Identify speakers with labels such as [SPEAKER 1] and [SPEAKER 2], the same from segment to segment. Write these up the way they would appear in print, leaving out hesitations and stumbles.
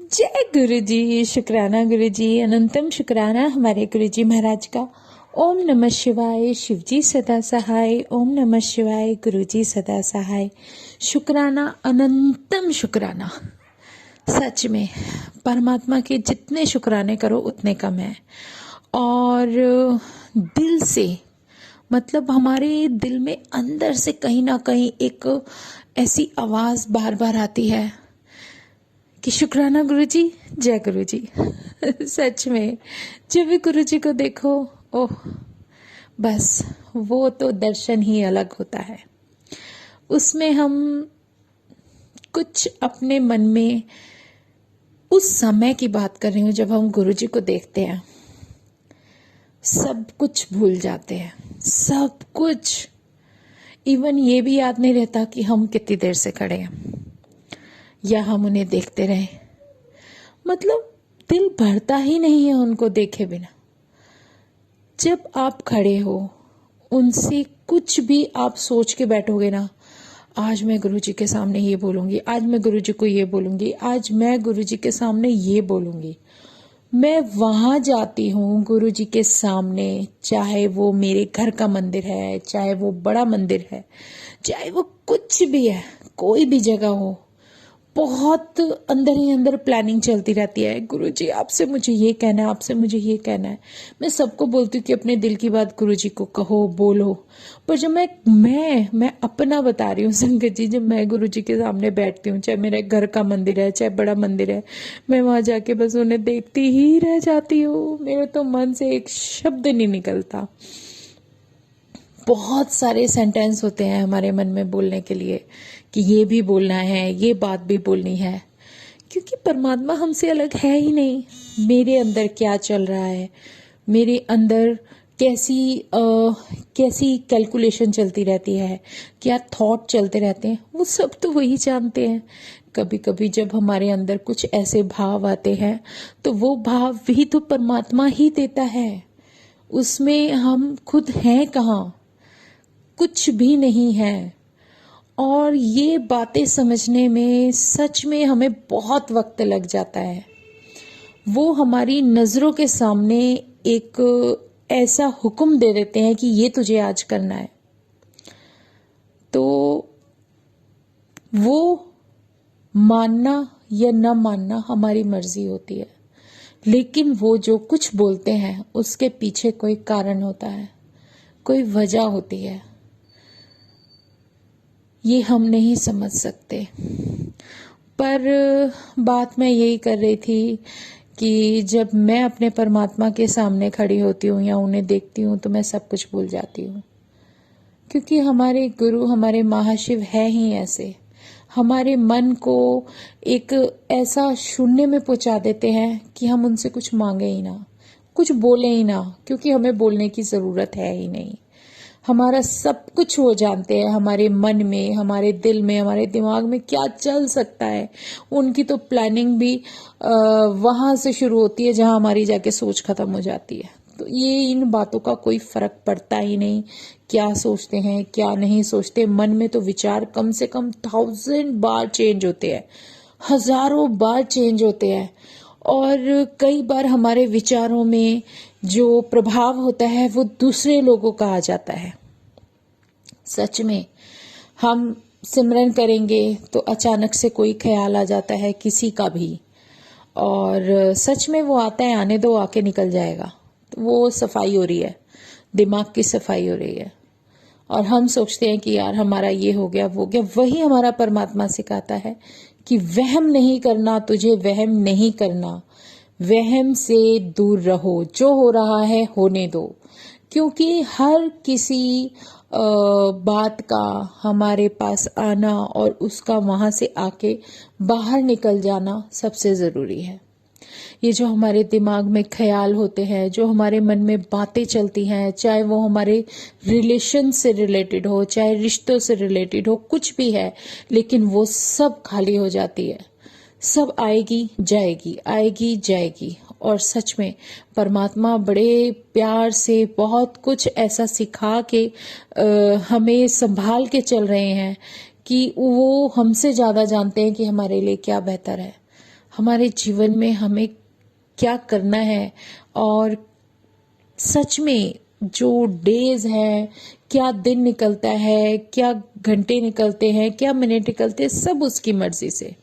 [SPEAKER 1] जय गुरु जी। शुक्राना गुरु जी, अनंतम शुक्राना हमारे गुरु जी महाराज का। ओम नमः शिवाय, शिव जी सदा सहाय। ओम नमः शिवाय, गुरु जी सदा सहाय। शुक्राना, अनंतम शुक्राना। सच में परमात्मा के जितने शुक्राने करो उतने कम है। और दिल से, मतलब हमारे दिल में अंदर से कहीं ना कहीं एक ऐसी आवाज बार बार आती है कि शुक्राना गुरु जी, जय गुरु जी। सच में जब भी गुरु जी को देखो, ओह बस वो तो दर्शन ही अलग होता है। उसमें हम कुछ अपने मन में, उस समय की बात कर रही हूँ जब हम गुरु जी को देखते हैं, सब कुछ भूल जाते हैं, सब कुछ। इवन ये भी याद नहीं रहता कि हम कितनी देर से खड़े हैं या हम उन्हें देखते रहे। मतलब दिल भरता ही नहीं है उनको देखे बिना। जब आप खड़े हो, उनसे कुछ भी आप सोच के बैठोगे ना, आज मैं गुरुजी के सामने ये बोलूंगी, आज मैं गुरुजी को ये बोलूंगी, आज मैं गुरुजी के सामने ये बोलूंगी। मैं वहां जाती हूँ गुरुजी के सामने, चाहे वो मेरे घर का मंदिर है, चाहे वो बड़ा मंदिर है, चाहे वो कुछ भी है, कोई भी जगह हो। बहुत अंदर ही अंदर प्लानिंग चलती रहती है, गुरुजी आपसे मुझे ये कहना है, आपसे मुझे ये कहना है। मैं सबको बोलती हूँ कि अपने दिल की बात गुरुजी को कहो, बोलो। पर जब मैं अपना बता रही हूँ संगत जी, जब मैं गुरुजी के सामने बैठती हूँ, चाहे मेरे घर का मंदिर है, चाहे बड़ा मंदिर है, मैं वहां जाके बस उन्हें देखती ही रह जाती हूँ। मेरे तो मन से एक शब्द नहीं निकलता। बहुत सारे सेंटेंस होते हैं हमारे मन में बोलने के लिए कि ये भी बोलना है, ये बात भी बोलनी है, क्योंकि परमात्मा हमसे अलग है ही नहीं। मेरे अंदर क्या चल रहा है, मेरे अंदर कैसी कैलकुलेशन चलती रहती है, क्या थॉट चलते रहते हैं, वो सब तो वही जानते हैं। कभी कभी जब हमारे अंदर कुछ ऐसे भाव आते हैं तो वो भाव भी तो परमात्मा ही देता है। उसमें हम खुद हैं कहाँ, कुछ भी नहीं है। और ये बातें समझने में सच में हमें बहुत वक्त लग जाता है। वो हमारी नजरों के सामने एक ऐसा हुक्म दे देते हैं कि ये तुझे आज करना है, तो वो मानना या न मानना हमारी मर्जी होती है। लेकिन वो जो कुछ बोलते हैं उसके पीछे कोई कारण होता है, कोई वजह होती है। ये हम नहीं समझ सकते। पर बात मैं यही कर रही थी कि जब मैं अपने परमात्मा के सामने खड़ी होती हूँ या उन्हें देखती हूँ तो मैं सब कुछ भूल जाती हूँ। क्योंकि हमारे गुरु, हमारे महाशिव है ही ऐसे, हमारे मन को एक ऐसा शून्य में पहुंचा देते हैं कि हम उनसे कुछ मांगे ही ना, कुछ बोले ही ना, क्योंकि हमें बोलने की जरूरत है ही नहीं। हमारा सब कुछ वो जानते हैं, हमारे मन में, हमारे दिल में, हमारे दिमाग में क्या चल सकता है। उनकी तो प्लानिंग भी वहां से शुरू होती है जहां हमारी जाके सोच खत्म हो जाती है। तो ये इन बातों का कोई फर्क पड़ता ही नहीं, क्या सोचते हैं क्या नहीं सोचते। मन में तो विचार कम से कम 1000 बार चेंज होते हैं, हजारों बार चेंज होते हैं। और कई बार हमारे विचारों में जो प्रभाव होता है वो दूसरे लोगों का आ जाता है। सच में हम सिमरन करेंगे तो अचानक से कोई ख्याल आ जाता है किसी का भी, और सच में वो आता है, आने दो, आके निकल जाएगा। तो वो सफाई हो रही है, दिमाग की सफाई हो रही है। और हम सोचते हैं कि यार हमारा ये हो गया वो हो गया। वही हमारा परमात्मा सिखाता है कि वहम नहीं करना, तुझे वहम नहीं करना, वहम से दूर रहो, जो हो रहा है होने दो। क्योंकि हर किसी बात का हमारे पास आना और उसका वहां से आके बाहर निकल जाना सबसे जरूरी है। ये जो हमारे दिमाग में ख्याल होते हैं, जो हमारे मन में बातें चलती हैं, चाहे वो हमारे रिलेशन से रिलेटेड हो, चाहे रिश्तों से रिलेटेड हो, कुछ भी है, लेकिन वो सब खाली हो जाती है। सब आएगी जाएगी, आएगी जाएगी। और सच में परमात्मा बड़े प्यार से बहुत कुछ ऐसा सिखा के हमें संभाल के चल रहे हैं कि वो हमसे ज्यादा जानते हैं कि हमारे लिए क्या बेहतर है। हमारे जीवन में हमें क्या करना है, और सच में जो डेज है, क्या दिन निकलता है, क्या घंटे निकलते हैं, क्या मिनट निकलते हैं, सब उसकी मर्जी से।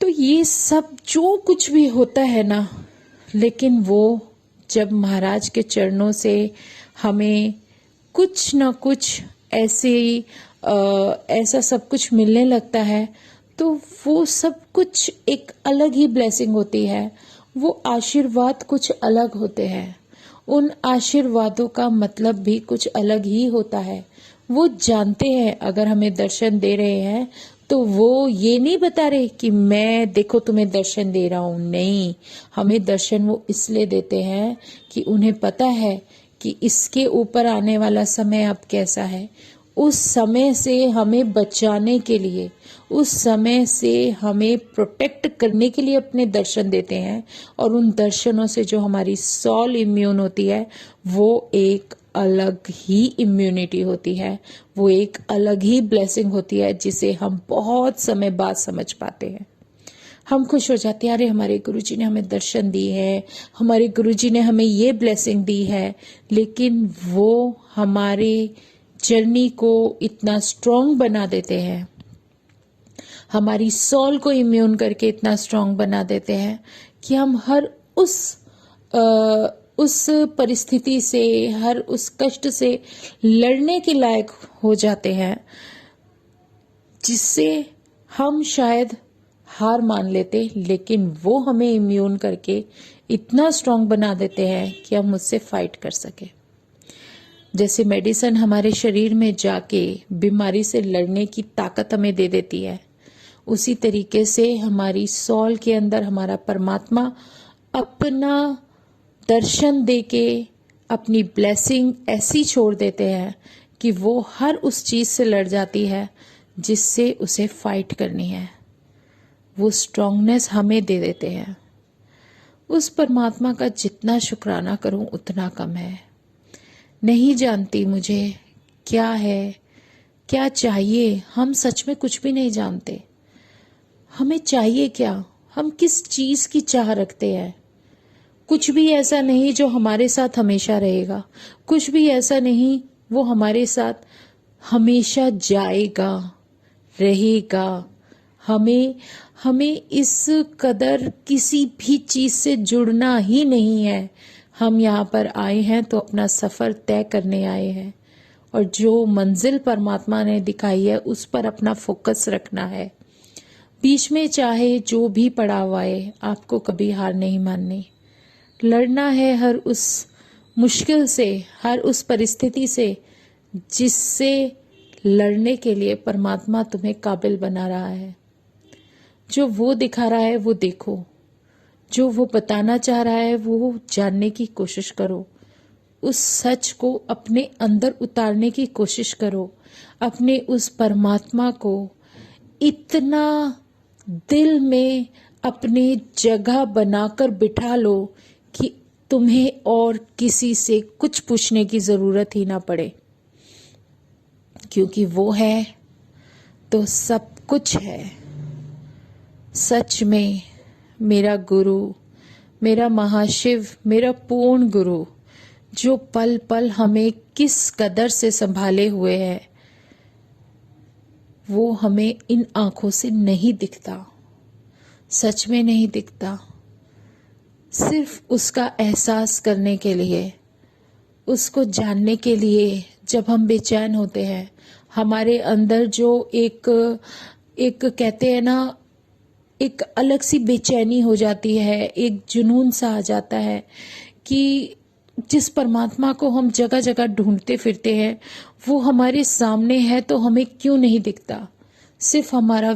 [SPEAKER 1] तो ये सब जो कुछ भी होता है ना, लेकिन वो जब महाराज के चरणों से हमें कुछ ना कुछ ऐसा सब कुछ मिलने लगता है, तो वो सब कुछ एक अलग ही ब्लेसिंग होती है। वो आशीर्वाद कुछ अलग होते हैं। उन आशीर्वादों का मतलब भी कुछ अलग ही होता है। वो जानते हैं अगर हमें दर्शन दे रहे हैं तो वो ये नहीं बता रहे कि मैं देखो तुम्हें दर्शन दे रहा हूं। नहीं, हमें दर्शन वो इसलिए देते हैं कि उन्हें पता है कि इसके ऊपर आने वाला समय अब कैसा है। उस समय से हमें बचाने के लिए, उस समय से हमें प्रोटेक्ट करने के लिए अपने दर्शन देते हैं। और उन दर्शनों से जो हमारी सॉल इम्यून होती है, वो एक अलग ही इम्यूनिटी होती है, वो एक अलग ही ब्लेसिंग होती है, जिसे हम बहुत समय बाद समझ पाते हैं। हम खुश हो जाते हैं, अरे हमारे गुरुजी ने हमें दर्शन दी है, हमारे गुरुजी ने हमें ये ब्लेसिंग दी है। लेकिन वो हमारे जर्नी को इतना स्ट्रांग बना देते हैं, हमारी सॉल को इम्यून करके इतना स्ट्रांग बना देते हैं कि हम हर उस परिस्थिति से, हर उस कष्ट से लड़ने के लायक हो जाते हैं, जिससे हम शायद हार मान लेते, लेकिन वो हमें इम्यून करके इतना स्ट्रांग बना देते हैं कि हम उससे फाइट कर सके। जैसे मेडिसिन हमारे शरीर में जाके बीमारी से लड़ने की ताकत हमें दे देती है, उसी तरीके से हमारी सॉल के अंदर हमारा परमात्मा अपना दर्शन देके अपनी ब्लेसिंग ऐसी छोड़ देते हैं कि वो हर उस चीज से लड़ जाती है जिससे उसे फाइट करनी है। वो स्ट्रांगनेस हमें दे देते हैं। उस परमात्मा का जितना शुक्राना करूं उतना कम है। नहीं जानती मुझे क्या है, क्या चाहिए। हम सच में कुछ भी नहीं जानते। हमें चाहिए क्या, हम किस चीज की चाह रखते हैं। कुछ भी ऐसा नहीं जो हमारे साथ हमेशा रहेगा, कुछ भी ऐसा नहीं वो हमारे साथ हमेशा जाएगा, रहेगा। हमें इस कदर किसी भी चीज से जुड़ना ही नहीं है। हम यहाँ पर आए हैं तो अपना सफर तय करने आए हैं, और जो मंजिल परमात्मा ने दिखाई है उस पर अपना फोकस रखना है। बीच में चाहे जो भी पड़ा हुआ है, आपको कभी हार नहीं माननी। लड़ना है हर उस मुश्किल से, हर उस परिस्थिति से जिससे लड़ने के लिए परमात्मा तुम्हें काबिल बना रहा है। जो वो दिखा रहा है वो देखो, जो वो बताना चाह रहा है वो जानने की कोशिश करो। उस सच को अपने अंदर उतारने की कोशिश करो। अपने उस परमात्मा को इतना दिल में अपने जगह बनाकर बिठा लो कि तुम्हें और किसी से कुछ पूछने की जरूरत ही ना पड़े, क्योंकि वो है तो सब कुछ है। सच में मेरा गुरु, मेरा महाशिव, मेरा पूर्ण गुरु, जो पल पल हमें किस कदर से संभाले हुए है, वो हमें इन आंखों से नहीं दिखता, सच में नहीं दिखता। सिर्फ उसका एहसास करने के लिए, उसको जानने के लिए जब हम बेचैन होते हैं, हमारे अंदर जो एक कहते हैं ना, एक अलग सी बेचैनी हो जाती है, एक जुनून सा आ जाता है कि जिस परमात्मा को हम जगह जगह ढूंढते फिरते हैं वो हमारे सामने है तो हमें क्यों नहीं दिखता। सिर्फ हमारा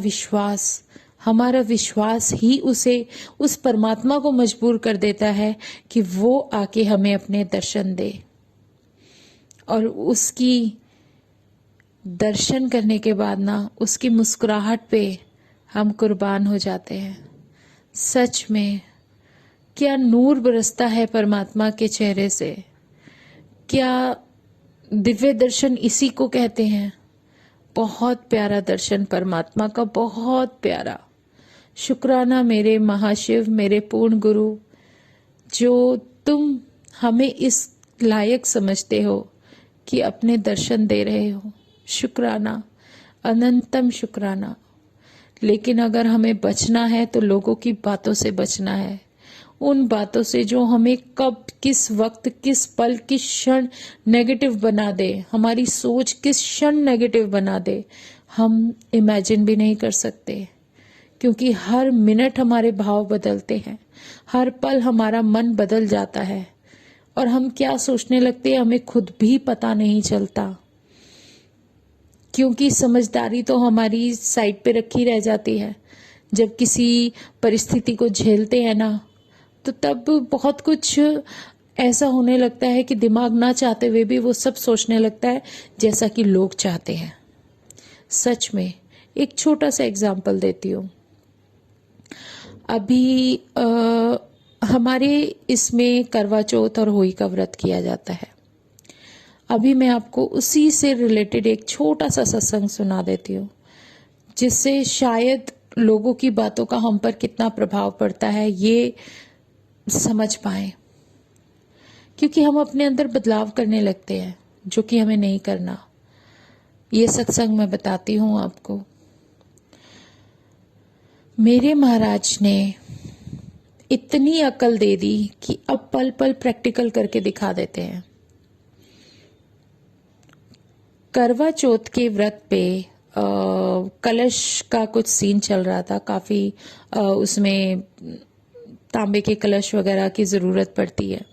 [SPEAKER 1] विश्वास ही उस परमात्मा को मजबूर कर देता है कि वो आके हमें अपने दर्शन दे। और उसकी दर्शन करने के बाद ना, उसकी मुस्कुराहट पे हम कुर्बान हो जाते हैं। सच में क्या नूर बरसता है परमात्मा के चेहरे से। क्या दिव्य दर्शन इसी को कहते हैं। बहुत प्यारा दर्शन परमात्मा का, बहुत प्यारा। शुक्राना मेरे महाशिव, मेरे पूर्ण गुरु, जो तुम हमें इस लायक समझते हो कि अपने दर्शन दे रहे हो। शुक्राना, अनंतम शुक्राना। लेकिन अगर हमें बचना है तो लोगों की बातों से बचना है, उन बातों से जो हमें कब, किस वक्त, किस पल, किस क्षण नेगेटिव बना दे, हमारी सोच किस क्षण नेगेटिव बना दे, हम इमेजिन भी नहीं कर सकते। क्योंकि हर मिनट हमारे भाव बदलते हैं, हर पल हमारा मन बदल जाता है और हम क्या सोचने लगते हैं हमें खुद भी पता नहीं चलता। क्योंकि समझदारी तो हमारी साइड पे रखी रह जाती है। जब किसी परिस्थिति को झेलते हैं ना, तो तब बहुत कुछ ऐसा होने लगता है कि दिमाग ना चाहते हुए भी वो सब सोचने लगता है जैसा कि लोग चाहते हैं। सच में एक छोटा सा एग्जाम्पल देती हूँ। अभी हमारे इसमें करवा चौथ और होली का व्रत किया जाता है। अभी मैं आपको उसी से रिलेटेड एक छोटा सा सत्संग सुना देती हूँ, जिससे शायद लोगों की बातों का हम पर कितना प्रभाव पड़ता है ये समझ पाए। क्योंकि हम अपने अंदर बदलाव करने लगते हैं जो कि हमें नहीं करना। ये सत्संग मैं बताती हूँ आपको। मेरे महाराज ने इतनी अकल दे दी कि अब पल पल प्रैक्टिकल करके दिखा देते हैं। करवा चौथ के व्रत पे कलश का कुछ सीन चल रहा था। काफी उसमें तांबे के कलश वगैरह की जरूरत पड़ती है,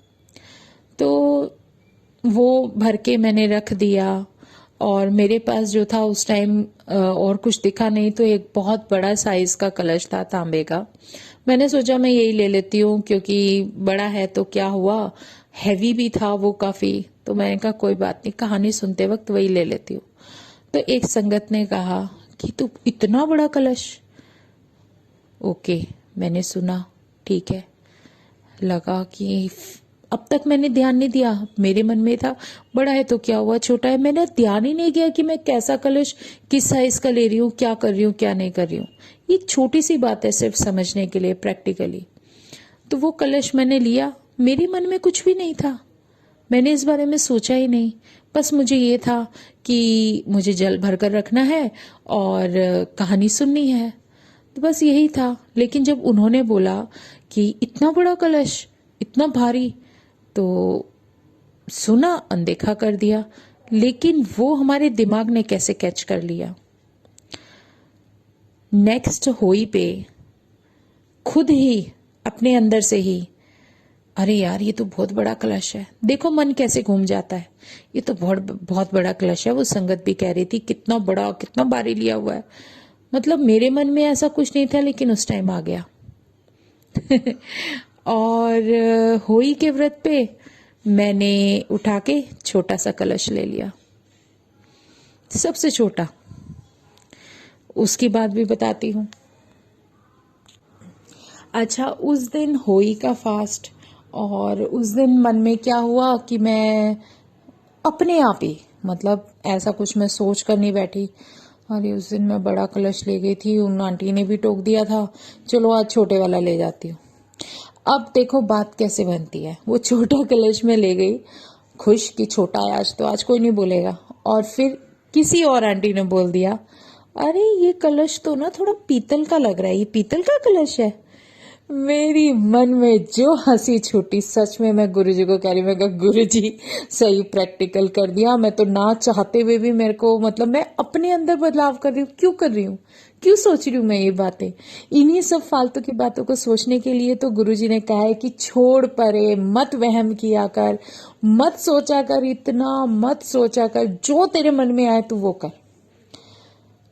[SPEAKER 1] तो वो भर के मैंने रख दिया। और मेरे पास जो था उस टाइम और कुछ दिखा नहीं, तो एक बहुत बड़ा साइज का कलश था तांबे का। मैंने सोचा मैं यही ले लेती हूँ, क्योंकि बड़ा है तो क्या हुआ, हैवी भी था वो काफी। तो मैंने कहा कोई बात नहीं, कहानी सुनते वक्त वही ले लेती हूँ। तो एक संगत ने कहा कि तू इतना बड़ा कलश। ओके, मैंने सुना, ठीक है। लगा कि अब तक मैंने ध्यान नहीं दिया, मेरे मन में था बड़ा है तो क्या हुआ, छोटा है। मैंने ध्यान ही नहीं किया कि मैं कैसा कलश, किस साइज का ले रही हूँ, क्या कर रही हूँ, क्या नहीं कर रही हूँ। ये छोटी सी बात है सिर्फ समझने के लिए प्रैक्टिकली। तो वो कलश मैंने लिया, मेरे मन में कुछ भी नहीं था, मैंने इस बारे में सोचा ही नहीं। बस मुझे ये था कि मुझे जल भरकर रखना है और कहानी सुननी है, तो बस यही था। लेकिन जब उन्होंने बोला कि इतना बड़ा कलश, इतना भारी, तो सुना, अनदेखा कर दिया। लेकिन वो हमारे दिमाग ने कैसे कैच कर लिया। नेक्स्ट होली पे खुद ही अपने अंदर से ही, अरे यार ये तो बहुत बड़ा कलश है। देखो मन कैसे घूम जाता है, ये तो बहुत बड़ा कलश है। वो संगत भी कह रही थी कितना बड़ा, कितना भारी लिया हुआ है। मतलब मेरे मन में ऐसा कुछ नहीं था, लेकिन उस टाइम आ गया। और होली के व्रत पे मैंने उठा के छोटा सा कलश ले लिया, सबसे छोटा। उसकी बात भी बताती हूँ। अच्छा, उस दिन होली का फास्ट, और उस दिन मन में क्या हुआ कि मैं अपने आप ही, मतलब ऐसा कुछ मैं सोच कर नहीं बैठी। अरे उस दिन मैं बड़ा कलश ले गई थी, उन आंटी ने भी टोक दिया था, चलो आज छोटे वाला ले जाती हूँ। अब देखो बात कैसे बनती है। वो छोटा कलश में ले गई, खुश कि छोटा है आज, तो आज कोई नहीं बोलेगा। और फिर किसी और आंटी ने बोल दिया, अरे ये कलश तो ना थोड़ा पीतल का लग रहा है, ये पीतल का कलश है। मेरी मन में जो हंसी छूटी, सच में मैं गुरुजी को कह रही, मैं कहा गुरुजी सही प्रैक्टिकल कर दिया। मैं तो ना चाहते हुए भी मेरे को, मतलब मैं अपने अंदर बदलाव कर रही हूँ। क्यों कर रही हूँ, क्यों सोच रही हूँ मैं ये बातें। इन्हीं सब फालतू की बातों को सोचने के लिए तो गुरुजी ने कहा है कि छोड़ परे, मत वहम किया कर, मत सोचा कर, इतना मत सोचा कर, जो तेरे मन में आए तू वो कर।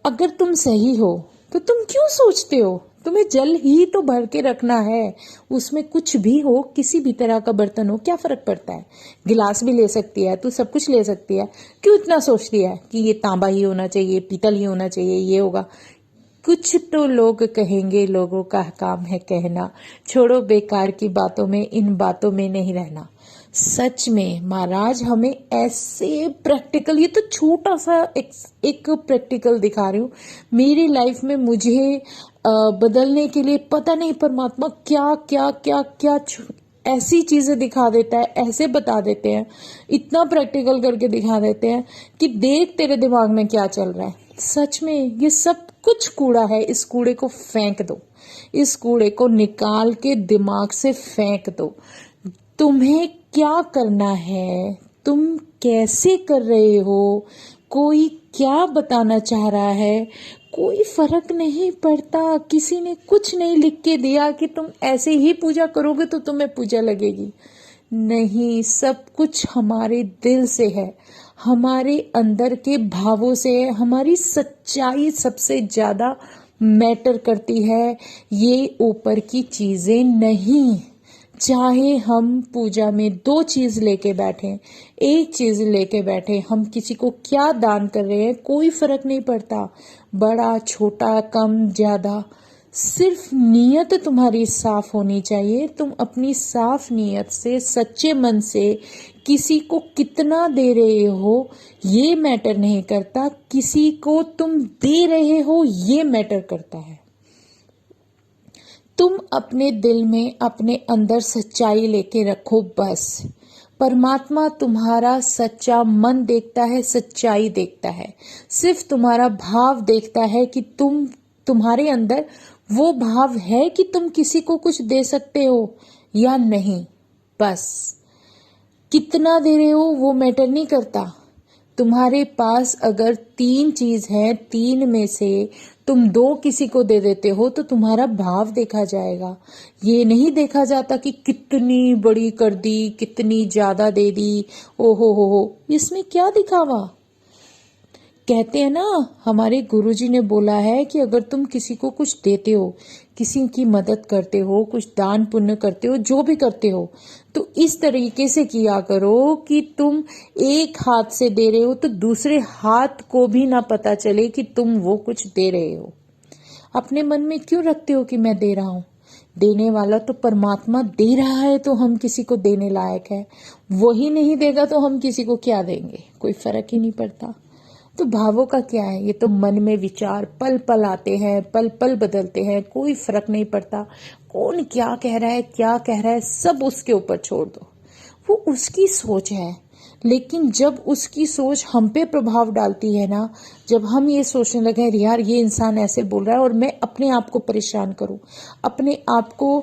[SPEAKER 1] अगर तुम सही हो तो तुम क्यों सोचते हो। तुम्हें जल ही तो भर के रखना है, उसमें कुछ भी हो, किसी भी तरह का बर्तन हो, क्या फर्क पड़ता है। गिलास भी ले सकती है, तू सब कुछ ले सकती है। क्यों इतना सोचती है कि ये तांबा ही होना चाहिए, पीतल ही होना चाहिए, ये होगा। कुछ तो लोग कहेंगे, लोगों का काम है कहना। छोड़ो बेकार की बातों में, इन बातों में नहीं रहना। सच में महाराज हमें ऐसे प्रैक्टिकल, ये तो छोटा सा एक प्रैक्टिकल दिखा रही हूँ मेरी लाइफ में, मुझे बदलने के लिए पता नहीं परमात्मा क्या क्या क्या क्या ऐसी चीजें दिखा देता है, ऐसे बता देते हैं, इतना प्रैक्टिकल करके दिखा देते हैं कि देख तेरे दिमाग में क्या चल रहा है। सच में ये सब कुछ कूड़ा है, इस कूड़े को फेंक दो, इस कूड़े को निकाल के दिमाग से फेंक दो। तुम्हें क्या करना है, तुम कैसे कर रहे हो, कोई क्या बताना चाह रहा है, कोई फर्क नहीं पड़ता। किसी ने कुछ नहीं लिख के दिया कि तुम ऐसे ही पूजा करोगे तो तुम्हें पूजा लगेगी, नहीं, सब कुछ हमारे दिल से है, हमारे अंदर के भावों से है। हमारी सच्चाई सबसे ज्यादा मैटर करती है, ये ऊपर की चीजें नहीं। चाहे हम पूजा में 2 चीज लेके बैठे, 1 चीज लेके बैठे, हम किसी को क्या दान कर रहे हैं कोई फर्क नहीं पड़ता, बड़ा छोटा कम ज्यादा, सिर्फ नीयत तुम्हारी साफ होनी चाहिए। तुम अपनी साफ नीयत से, सच्चे मन से किसी को कितना दे रहे हो ये मैटर नहीं करता, किसी को तुम दे रहे हो ये मैटर करता है। तुम अपने दिल में, अपने अंदर सच्चाई लेके रखो बस। परमात्मा तुम्हारा सच्चा मन देखता है, सच्चाई देखता है, सिर्फ तुम्हारा भाव देखता है कि तुम्हारे अंदर वो भाव है कि तुम किसी को कुछ दे सकते हो या नहीं। बस कितना दे रहे हो वो मैटर नहीं करता। तुम्हारे पास अगर 3 चीज है, 3 में से तुम 2 किसी को दे देते हो तो तुम्हारा भाव देखा जाएगा। ये नहीं देखा जाता कि कितनी बड़ी कर दी, कितनी ज्यादा दे दी, ओहो हो, इसमें क्या दिखावा। कहते हैं ना, हमारे गुरुजी ने बोला है कि अगर तुम किसी को कुछ देते हो, किसी की मदद करते हो, कुछ दान पुण्य करते हो, जो भी करते हो, तो इस तरीके से किया करो कि तुम एक हाथ से दे रहे हो तो दूसरे हाथ को भी ना पता चले कि तुम वो कुछ दे रहे हो। अपने मन में क्यों रखते हो कि मैं दे रहा हूं, देने वाला तो परमात्मा दे रहा है, तो हम किसी को देने लायक है। वही नहीं देगा तो हम किसी को क्या देंगे, कोई फर्क ही नहीं पड़ता। तो भावों का क्या है, ये तो मन में विचार पल पल आते हैं, पल पल बदलते हैं, कोई फर्क नहीं पड़ता कौन क्या कह रहा है, क्या कह रहा है, सब उसके ऊपर छोड़ दो, वो उसकी सोच है। लेकिन जब उसकी सोच हम पे प्रभाव डालती है ना, जब हम ये सोचने लगे यार ये इंसान ऐसे बोल रहा है और मैं अपने आप को परेशान करूं, अपने आप को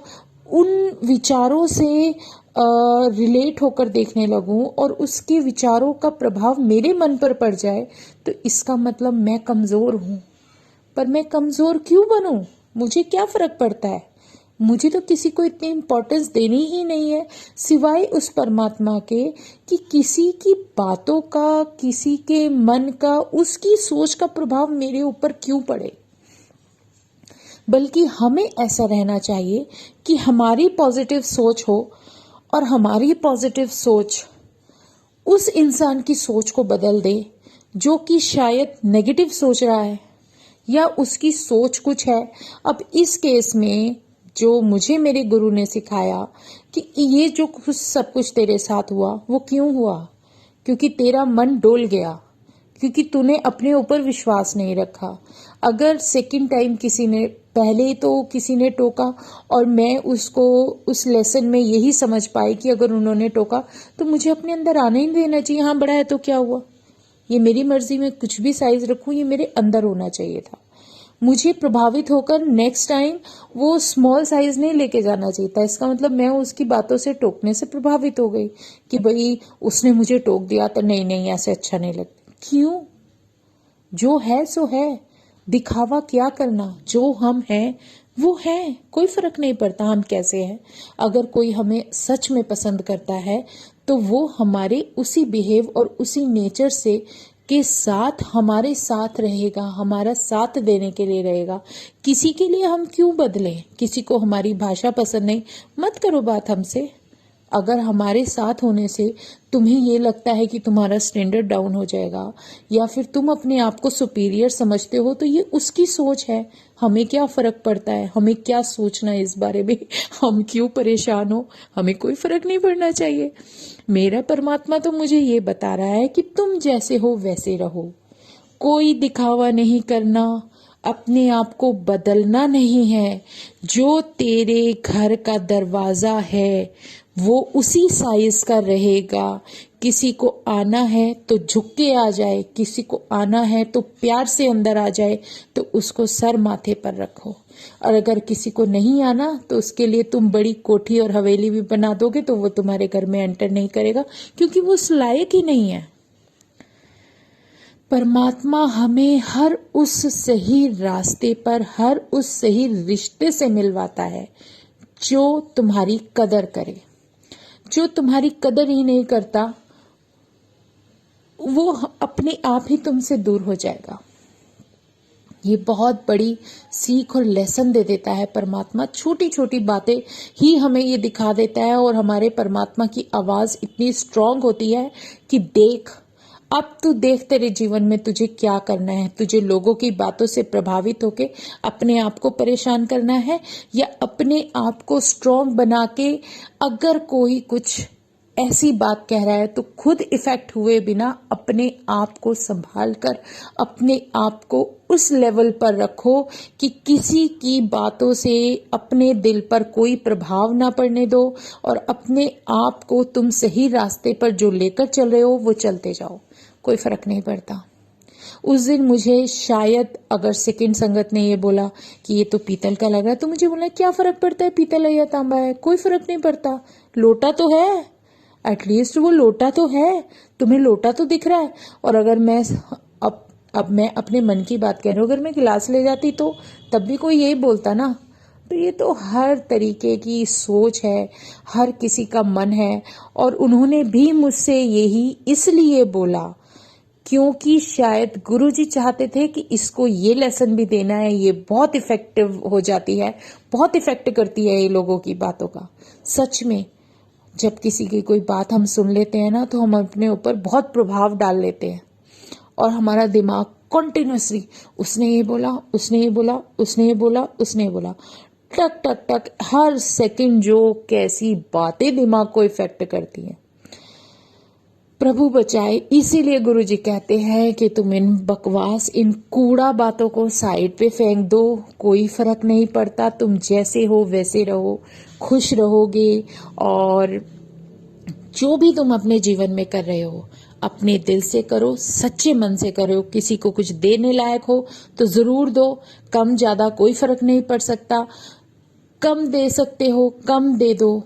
[SPEAKER 1] उन विचारों से रिलेट होकर देखने लगूं और उसके विचारों का प्रभाव मेरे मन पर पड़ जाए, तो इसका मतलब मैं कमजोर हूं। पर मैं कमजोर क्यों बनूं, मुझे क्या फर्क पड़ता है। मुझे तो किसी को इतनी इंपॉर्टेंस देनी ही नहीं है सिवाय उस परमात्मा के कि किसी की बातों का, किसी के मन का, उसकी सोच का प्रभाव मेरे ऊपर क्यों पड़े। बल्कि हमें ऐसा रहना चाहिए कि हमारी पॉजिटिव सोच हो और हमारी पॉजिटिव सोच उस इंसान की सोच को बदल दे जो कि शायद नेगेटिव सोच रहा है या उसकी सोच कुछ है। अब इस केस में जो मुझे मेरे गुरु ने सिखाया कि ये जो कुछ सब कुछ तेरे साथ हुआ वो क्यों हुआ, क्योंकि तेरा मन डोल गया, क्योंकि तूने अपने ऊपर विश्वास नहीं रखा। अगर सेकंड टाइम किसी ने, पहले तो किसी ने टोका और मैं उसको उस लेसन में यही समझ पाई कि अगर उन्होंने टोका तो मुझे अपने अंदर आने ही देना चाहिए। हाँ बड़ा है तो क्या हुआ, ये मेरी मर्जी में कुछ भी साइज रखूं, ये मेरे अंदर होना चाहिए था। मुझे प्रभावित होकर नेक्स्ट टाइम वो स्मॉल साइज नहीं लेके जाना चाहिए था। इसका मतलब मैं उसकी बातों से, टोकने से प्रभावित हो गई कि भाई उसने मुझे टोक दिया तो नहीं नहीं ऐसे अच्छा नहीं लगता। क्यों, जो है सो है, दिखावा क्या करना, जो हम हैं वो है, कोई फर्क नहीं पड़ता हम कैसे हैं। अगर कोई हमें सच में पसंद करता है तो वो हमारे उसी बिहेव और उसी नेचर से के साथ हमारे साथ रहेगा, हमारा साथ देने के लिए रहेगा। किसी के लिए हम क्यों बदलें, किसी को हमारी भाषा पसंद नहीं, मत करो बात हमसे, अगर हमारे साथ होने से तुम्हें ये लगता है कि तुम्हारा स्टैंडर्ड डाउन हो जाएगा या फिर तुम अपने आप को सुपीरियर समझते हो, तो ये उसकी सोच है। हमें क्या फर्क पड़ता है, हमें क्या सोचना है इस बारे में, हम क्यों परेशान हो, हमें कोई फर्क नहीं पड़ना चाहिए। मेरा परमात्मा तो मुझे ये बता रहा है कि तुम जैसे हो वैसे रहो, कोई दिखावा नहीं करना, अपने आप को बदलना नहीं है। जो तेरे घर का दरवाजा है वो उसी साइज का रहेगा। किसी को आना है तो झुक के आ जाए, किसी को आना है तो प्यार से अंदर आ जाए, तो उसको सर माथे पर रखो। और अगर किसी को नहीं आना तो उसके लिए तुम बड़ी कोठी और हवेली भी बना दोगे तो वो तुम्हारे घर में एंटर नहीं करेगा, क्योंकि वो उस लायक ही नहीं है। परमात्मा हमें हर उस सही रास्ते पर, हर उस सही रिश्ते से मिलवाता है जो तुम्हारी कदर करे। जो तुम्हारी कदर ही नहीं करता वो अपने आप ही तुमसे दूर हो जाएगा। ये बहुत बड़ी सीख और लेसन दे देता है परमात्मा। छोटी छोटी बातें ही हमें ये दिखा देता है, और हमारे परमात्मा की आवाज इतनी स्ट्रांग होती है कि देख, अब तू देख तेरे जीवन में तुझे क्या करना है। तुझे लोगों की बातों से प्रभावित होके अपने आप को परेशान करना है, या अपने आप को स्ट्रांग बना के अगर कोई कुछ ऐसी बात कह रहा है तो खुद इफेक्ट हुए बिना अपने आप को संभाल कर अपने आप को उस लेवल पर रखो कि किसी की बातों से अपने दिल पर कोई प्रभाव ना पड़ने दो, और अपने आप को तुम सही रास्ते पर जो लेकर चल रहे हो वो चलते जाओ। कोई फर्क नहीं पड़ता। उस दिन मुझे शायद अगर सेकंड संगत ने ये बोला कि ये तो पीतल का लग रहा है, तो मुझे बोला क्या फर्क पड़ता है पीतल है या तांबा है, कोई फर्क नहीं पड़ता। लोटा तो है, एटलीस्ट वो लोटा तो है, तुम्हें लोटा तो दिख रहा है। और अगर मैं अब मैं अपने मन की बात कह रही हूँ, अगर मैं गिलास ले जाती तो तब भी कोई यही बोलता ना। तो ये तो हर तरीके की सोच है, हर किसी का मन है। और उन्होंने भी मुझसे यही इसलिए बोला क्योंकि शायद गुरुजी चाहते थे कि इसको ये लेसन भी देना है। ये बहुत इफेक्टिव हो जाती है, बहुत इफेक्ट करती है ये लोगों की बातों का। सच में जब किसी की कोई बात हम सुन लेते हैं ना, तो हम अपने ऊपर बहुत प्रभाव डाल लेते हैं, और हमारा दिमाग कॉन्टिन्यूसली उसने ये बोला, उसने ये बोला, उसने ये बोला, उसने ये बोला, टक टक टक हर सेकंड जो कैसी बातें दिमाग को इफेक्ट करती हैं। प्रभु बचाए। इसीलिए गुरुजी कहते हैं कि तुम इन बकवास, इन कूड़ा बातों को साइड पे फेंक दो। कोई फर्क नहीं पड़ता, तुम जैसे हो वैसे रहो, खुश रहोगे। और जो भी तुम अपने जीवन में कर रहे हो अपने दिल से करो, सच्चे मन से करो। किसी को कुछ देने लायक हो तो जरूर दो, कम ज्यादा कोई फर्क नहीं पड़ सकता। कम दे सकते हो कम दे दो,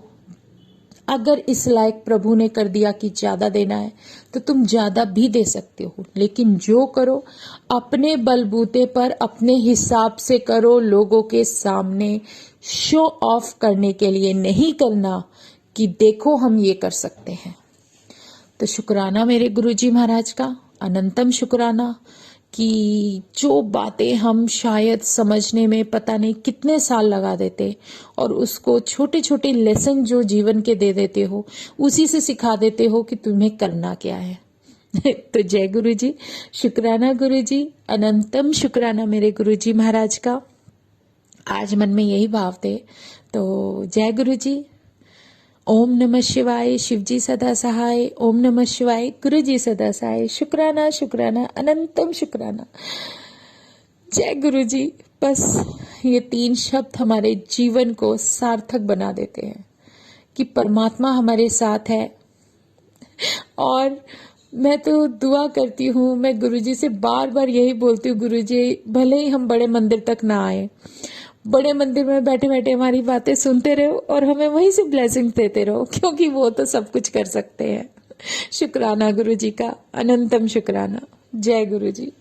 [SPEAKER 1] अगर इस लायक प्रभु ने कर दिया कि ज्यादा देना है तो तुम ज्यादा भी दे सकते हो। लेकिन जो करो अपने बलबूते पर, अपने हिसाब से करो, लोगों के सामने शो ऑफ करने के लिए नहीं करना कि देखो हम ये कर सकते हैं। तो शुक्राना मेरे गुरुजी महाराज का, अनंतम शुक्राना कि जो बातें हम शायद समझने में पता नहीं कितने साल लगा देते, और उसको छोटे छोटे लेसन जो जीवन के दे देते हो, उसी से सिखा देते हो कि तुम्हें करना क्या है। तो जय गुरुजी, शुक्राना गुरुजी, अनंतम शुक्राना मेरे गुरुजी महाराज का। आज मन में यही भाव थे। तो जय गुरुजी, ओम नमः शिवाय, शिवजी सदा सहाय। ओम नमः शिवाय, गुरुजी सदा सहाय। शुक्राना शुक्राना, अनंतम शुक्राना। जय गुरुजी। बस ये 3 शब्द हमारे जीवन को सार्थक बना देते हैं कि परमात्मा हमारे साथ है। और मैं तो दुआ करती हूँ, मैं गुरुजी से बार बार यही बोलती हूँ, गुरुजी भले ही हम बड़े मंदिर तक ना आए, बड़े मंदिर में बैठे बैठे हमारी बातें सुनते रहो और हमें वहीं से ब्लेसिंग देते रहो, क्योंकि वो तो सब कुछ कर सकते हैं। शुक्राना गुरुजी का, अनंतम शुक्राना। जय गुरुजी।